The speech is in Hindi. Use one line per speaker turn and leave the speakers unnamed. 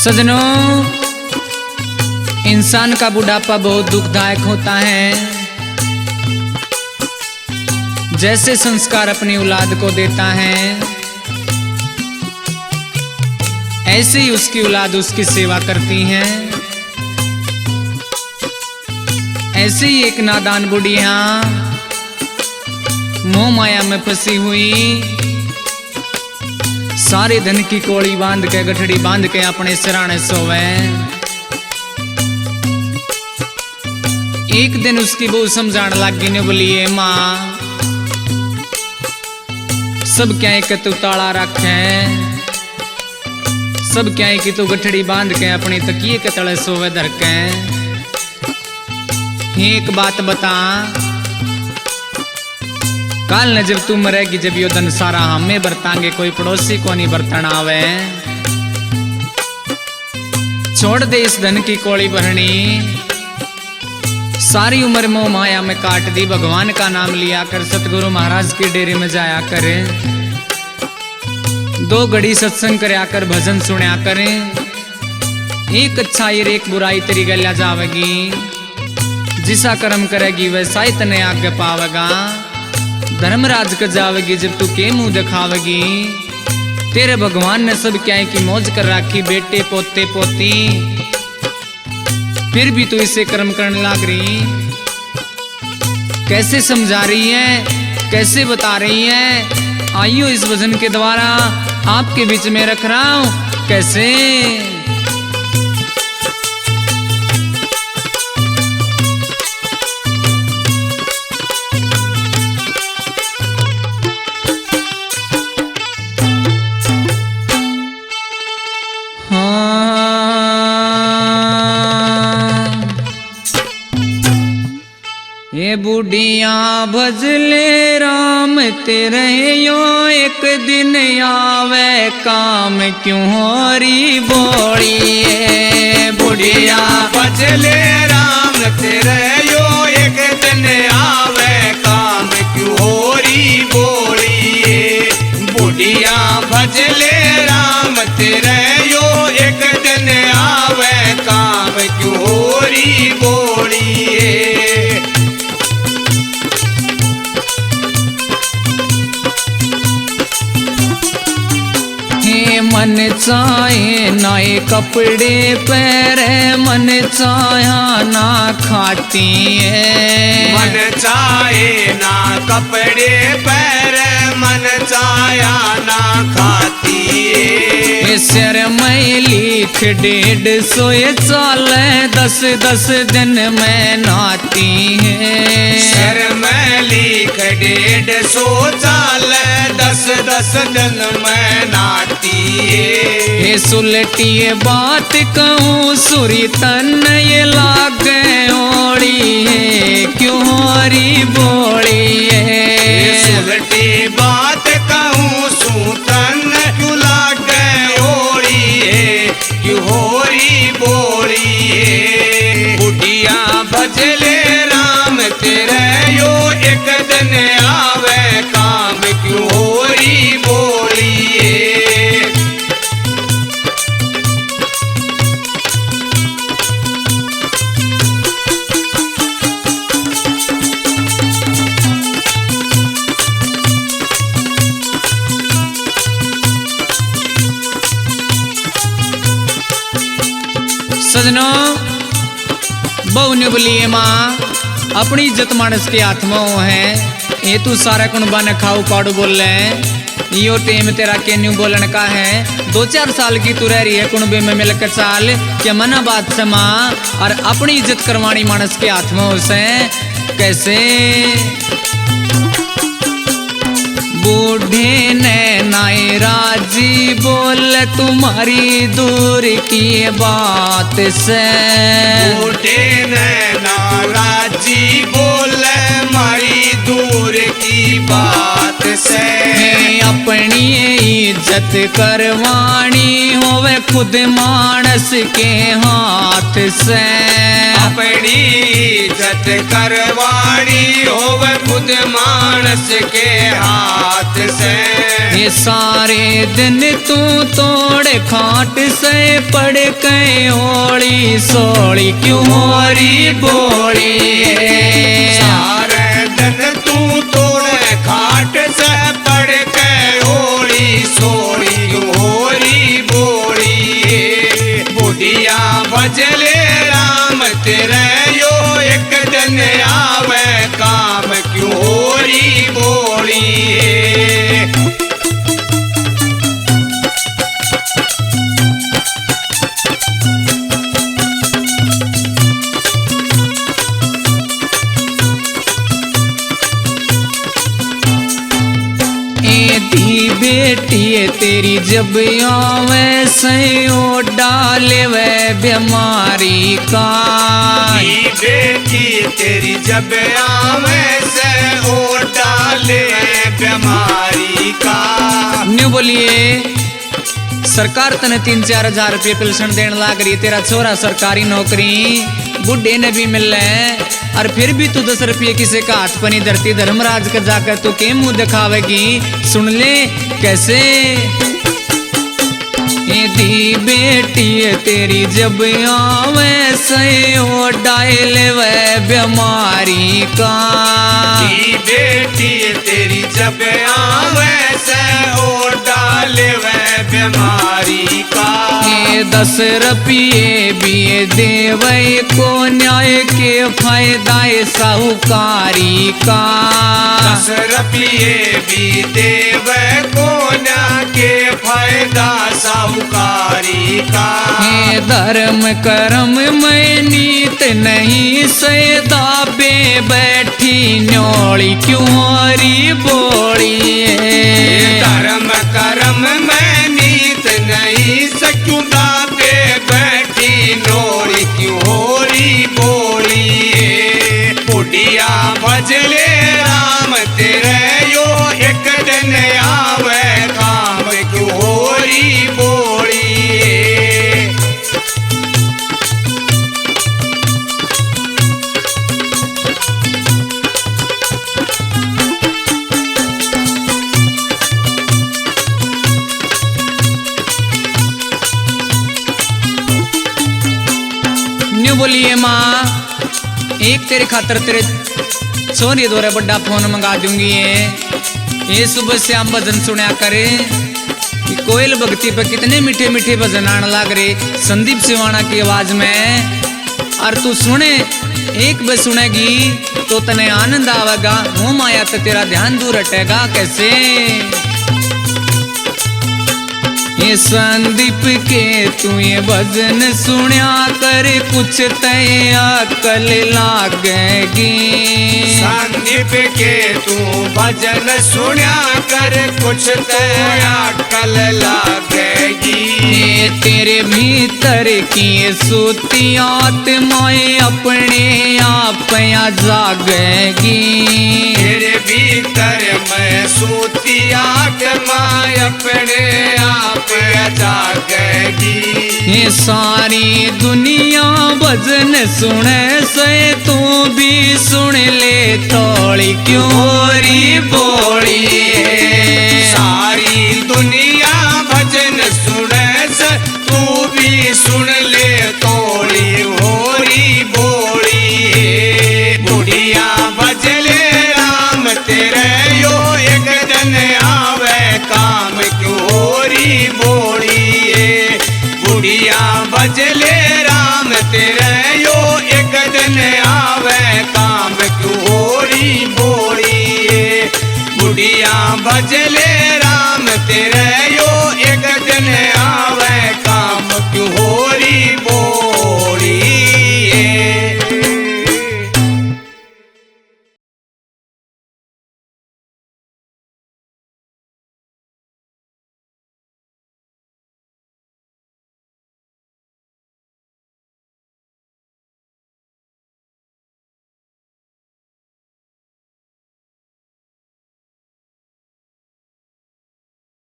सजनों, इंसान का बुढ़ापा बहुत दुखदायक होता है। जैसे संस्कार अपनी औलाद को देता है, ऐसे ही उसकी औलाद उसकी सेवा करती है। ऐसे ही एक नादान बुढ़िया मोह माया में फंसी हुई सारे धन की कोड़ी बांध के गठड़ी बांध के अपने सिराने सोवे। एक दिन उसकी बहू समझाने लगी ने बोली, माँ सब क्या है कि तू ताला रखे, सब क्या है कि तू गठड़ी बांध के अपनी तकिए के तले सोवे धर के। एक बात बता, काल न जब तू मरेगी, जब यो धन सारा हमें बरतांगे, कोई पड़ोसी को नहीं बरतन आवे। छोड़ दे इस धन की कोड़ी भरनी, सारी उम्र मोह माया में काट दी। भगवान का नाम लिया कर, सतगुरु महाराज की डेरे में जाया करे, 2 घड़ी सत्संग करया कर, भजन सुनया करे। एक अच्छाई और एक बुराई तेरी गल्या जावेगी, जिसा कर्म करेगी वैसा ही तने आगे पावेगा। धर्मराज कर जावेगी जब तू के मुंह दिखावेगी। तेरे भगवान ने सब क्या है कि मौज कर रखी, बेटे पोते पोती, फिर भी तू इसे कर्म करने लग रही। कैसे समझा रही है, कैसे बता रही है। आइयो इस भजन के द्वारा आपके बीच में रख रहा हूं कैसे। ये बुढ़िया भजले राम तेरे यो, एक दिन आवे काम क्यों होरी बोली है। बुढ़िया
भजले राम तेरे यो, एक दिन आवे काम क्यों होरी बोली है। बुढ़िया भजले राम तेरे यो, एक दिन आवे काम क्यों होरी बोली है।
मन चाहे नए कपड़े पहरे, मन चाया ना खाती है।
मन चाहे ना कपड़े पहरे, मन चाया ना खाती है।
सिर में लिख 150 चाल, 10 दिन में नहाती है।
सिर में लिख 150 चाल, 10 दिन में नाती है।
ये सुलटी बात कहूँ सुरी तन ये लागे ओड़ी है, क्यों होरी बोली है।
सुलटी बात कहूँ सूतन क्यों लागे ओड़ी है, क्यों होरी बोली है। बुढ़िया भजले राम तेरे यो, एक दिन आवे काम क्यों होरी बोली है।
सजनों, बहु ने बोली, माँ अपनी इज्जत मानस के हाथ में है। ये तू सारा कुणबा ने खाऊ पाड़ू बोल रहे, यो टेम तेरा के न्यू बोलन का है। 2-4 साल की तू रह रही है कुणबे में मिलकर चाल, क्या मना बात से माँ। और अपनी इज्जत करवानी मानस के हाथ में उसे कैसे। बूढ़े ने नाई राजी बोल, तुम्हारी दूर की बात से।
बूढ़े ने नाराजी बोले, हमारी दूर की बात से।
अपनी इज्जत करवानी होवे खुद मानस के हाथ से।
अपनी इज्जत करवानी होवे खुद मानस के हाथ से।
ये सारे दिन तू तोड़ खाट से पड़ के ओली सोली क्यों होरी बोली है।
सारे दिन तू तोड़ खाट से पड़ के ओली सोली क्यों होरी बोली है। बुढ़िया भजले राम तेरे यो एक दिन आवे काम क्यों होरी बोली है।
धी बेटी तेरी जब आवे सयो डाले वे बीमारी का।
बेटी तेरी जब आवे से ओ डाले बीमारी का।
न्यू बोलिए सरकार तने 3-4 हजार रुपये पेंशन देने लाग रही। तेरा छोरा सरकारी नौकरी बुढ़े ने भी मिल रहे और फिर भी तू 10 रुपये किसी का हाथ पनी धरती धर्मराज के जाकर तू के मुंह दिखावेगी। सुन ले कैसे। दी बेटी तेरी जब आवे सयो डायल वे बीमारी का।
बेटी तेरी जब आवे से ओ डाल वे बीमारी का।
10 रुपये भी देवे को न्याय के फायदा साहूकारी का।
10 रुपये भी देवे को न्याय के फायदा साहूकारी का।
धर्म कर्म में नीत नहीं सदा बे बैठी न्योली क्यों हरी बोली है।
धर्म कर्म में नीत नहीं सकुदा पे बैठी नोड़ी क्यों होरी बोली है। बुढ़िया भजले राम तेरे यो एक दिन आवे काम क्यों होरी बोली है।
न्यू बोलिए माँ एक तेरे खातर तेरे सोनी द्वारा बड़ा फोन मंगा दूंगी। ये सुबह से हम भजन सुना करे कि कोयल भक्ति पे कितने मीठे मीठे भजन आने लग रहे संदीप सिवाना की आवाज में। और तू सुने एक बस सुनेगी तो तने आनंद आवेगा। वो माया तो तेरा ध्यान दूर हटेगा कैसे। ये संदीप के तू ये भजन सुनिया कर कुछ तय अकल लागेगी।
संदीप के तू भजन सुनिया कर कुछ तय अकल लागेगी।
ये तेरे भीतर की सूती आत्माएं अपने आप या जागेगी।
तेरे भीतर मैं सूती आत्मा अपने आप जागेगी।
ये सारी दुनिया भजन सुने से तू भी सुन ले थोड़ी क्यों होरी बोली है।
सारी दुनिया भजन सुने से तू भी सुन ले थोड़ी होरी बोली है। बुढ़िया भजले राम तेरे यो एक दिन आवे काम क्यों होरी बोली है। बुढ़िया भजले राम तेरे यो एक दिन आवे काम क्यों होरी बोली है। बुढ़िया भजले